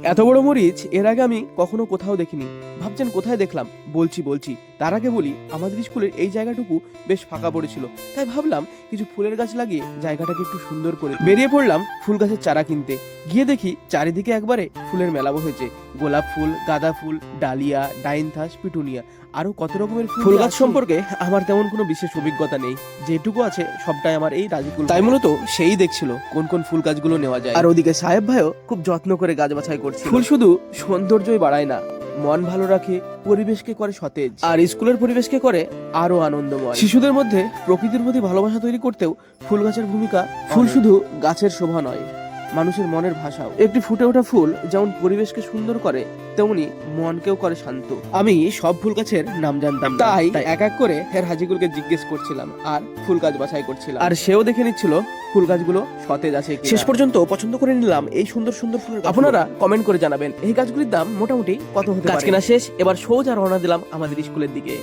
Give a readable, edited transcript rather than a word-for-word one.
এত বড় মরিচ এর আগে আমি কখনো কোথাও দেখিনি। ভাবছেন কোথায় দেখলাম? বলছি। তার আগে বলি, আমাদের স্কুলের এই জায়গাটুকু বেশ ফাঁকা পড়েছিল, তাই ভাবলাম কিছু ফুলের গাছ লাগিয়ে জায়গাটাকে একটু সুন্দর করে বেরিয়ে পড়লাম ফুল গাছের চারা কিনতে। গিয়ে দেখি চারিদিকে একবারে ফুলের মেলা বসেছে। গোলাপ ফুল, গাঁদা ফুল, ডালিয়া, ডাইনথাস, পিটুনিয়া, আরো কত রকমের ফুল গাছ সম্পর্কে আমার তেমন কোনো বিশেষ অভিজ্ঞতা নেই। যেটুকু আছে সবটাই আমার এই রাজিকুল। তাই মূলত সেই দেখছিল কোন কোন ফুল গাছগুলো নেওয়া যায়। আর ওদিকে সাহেব ভাইও খুব যত্ন করে গাছ বাছাই করছে। ফুল শুধু সৌন্দর্যই বাড়ায় না, মন ভালো রাখে, পরিবেশকে করে সতেজ, আর স্কুলের পরিবেশকে করে আরো আনন্দময়। শিশুদের মধ্যে প্রকৃতির প্রতি ভালোবাসা তৈরি করতেও ফুল গাছের ভূমিকা। ফুল শুধু গাছের শোভা নয়, মানুষের মনের ভাষাও। একটি ফুটে ওঠা ফুল যেমন পরিবেশকে সুন্দর করে, তেমনি মনকেও করে শান্ত। আমি সব ফুল গাছের নাম জানতাম, তাই এক এক করে রাজিকুলকে জিজ্ঞেস করছিলাম আর ফুল গাছ বাছাই করছিলাম, আর সেও দেখে নিচ্ছিল ফুল গাছগুলো সতেজ আছে কিনা। শেষ পর্যন্ত পছন্দ করে নিলাম এই সুন্দর সুন্দর ফুল। আপনারা কমেন্ট করে জানাবেন এই গাছগুলির দাম মোটামুটি কত হতে পারে। গাছ কেনা শেষ, এবার সোজা রওনা দিলাম আমাদের স্কুলের দিকে।